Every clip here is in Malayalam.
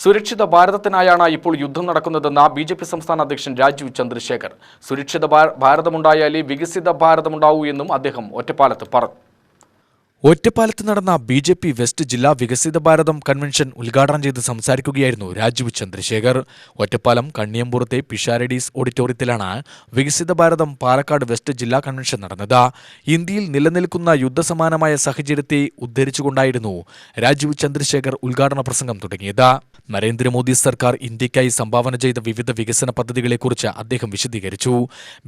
സുരക്ഷിത ഭാരതത്തിനായാണ് ഇപ്പോൾ യുദ്ധം നടക്കുന്നതെന്ന് ബി.ജെ.പി. സംസ്ഥാന അധ്യക്ഷൻ രാജീവ് ചന്ദ്രശേഖർ. സുരക്ഷിത ഭാരതമുണ്ടായാലേ വികസിത ഭാരതമുണ്ടാവൂ എന്നും അദ്ദേഹം ഒറ്റപ്പാലത്ത് പറഞ്ഞു. ഒറ്റപ്പാലത്ത് നടന്ന ബി.ജെ.പി. വെസ്റ്റ് ജില്ലാ വികസിത ഭാരതം കൺവെൻഷൻ ഉദ്ഘാടനം ചെയ്ത് സംസാരിക്കുകയായിരുന്നു രാജീവ് ചന്ദ്രശേഖർ. ഒറ്റപ്പാലം കണ്ണിയമ്പുറത്തെ പിഷാരഡീസ് ഓഡിറ്റോറിയത്തിലാണ് വികസിത ഭാരതം പാലക്കാട് വെസ്റ്റ് ജില്ലാ കൺവെൻഷൻ നടന്നത്. ഇന്ത്യയിൽ നിലനിൽക്കുന്ന യുദ്ധസമാനമായ സാഹചര്യത്തെ ഉദ്ധരിച്ചുകൊണ്ടായിരുന്നു രാജീവ് ചന്ദ്രശേഖർ ഉദ്ഘാടന പ്രസംഗം തുടങ്ങിയത്. നരേന്ദ്രമോദി സർക്കാർ ഇന്ത്യയ്ക്കായി സംഭാവന ചെയ്ത വിവിധ വികസന പദ്ധതികളെക്കുറിച്ച് അദ്ദേഹം വിശദീകരിച്ചു.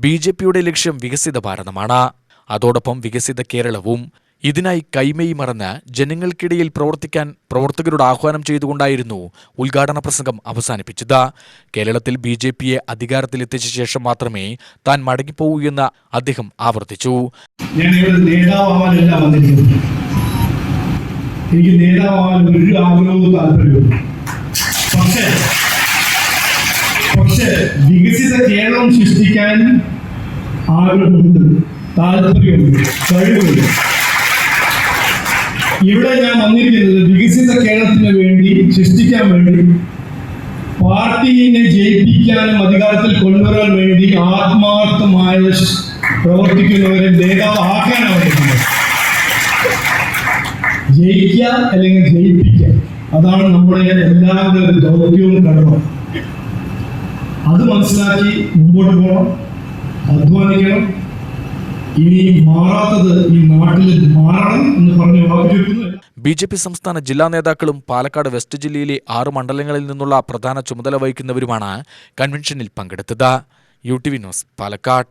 ബി.ജെ.പിയുടെ ലക്ഷ്യം വികസിത ഭാരതമാണ്, അതോടൊപ്പം വികസിത കേരളവും. ഇതിനായി കൈമേയി മറന്ന് ജനങ്ങൾക്കിടയിൽ പ്രവർത്തിക്കാൻ പ്രവർത്തകരോട് ആഹ്വാനം ചെയ്തുകൊണ്ടായിരുന്നു ഉദ്ഘാടന പ്രസംഗം അവസാനിപ്പിച്ചത്. കേരളത്തിൽ ബി.ജെ.പിയെ അധികാരത്തിലെത്തിച്ച ശേഷം മാത്രമേ താൻ മടങ്ങിപ്പോകൂ എന്ന് അദ്ദേഹം ആവർത്തിച്ചു. എനിക്ക് നേതാവാൻ ഒരു ആഗ്രഹവും താല്പര്യവും, പക്ഷേ വികസിത കേരളം സൃഷ്ടിക്കാൻ ആഗ്രഹമുണ്ട്, താല്പര്യമുണ്ട്, കഴിവുണ്ട്. ഇവിടെ ഞാൻ വന്നിരിക്കുന്നത് വികസിത കേരളത്തിന് വേണ്ടി സൃഷ്ടിക്കാൻ വേണ്ടി, പാർട്ടിയെ ജയിപ്പിക്കാനും അധികാരത്തിൽ കൊണ്ടുവരാൻ വേണ്ടി ആത്മാർത്ഥമായി പ്രവർത്തിക്കുന്നവരെ നേതാവാക്കാനാണ് വന്നിരിക്കുന്നത്. ജയിക്കുക അല്ലെങ്കിൽ ജയിപ്പിക്കുക, അതാണ് നമ്മുടെ എല്ലാവരുടെ ഒരു ദൗത്യവും കടമ. അത് മനസ്സിലാക്കി മുമ്പോട്ട് പോകണം, അധ്വാനിക്കണം. ഇനി മാറാത്തത് ഈ നാട്ടിൽ മാറണം എന്ന് പറഞ്ഞു വാക്കുചുരുക്കുന്നു. ബി.ജെ.പി. സംസ്ഥാന ജില്ലാ നേതാക്കളും പാലക്കാട് വെസ്റ്റ് ജില്ലയിലെ 6 മണ്ഡലങ്ങളിൽ നിന്നുള്ള പ്രധാന ചുമതല വഹിക്കുന്നവരുമാണ് കൺവെൻഷനിൽ പങ്കെടുത്തത്. UTV news, Palakkad.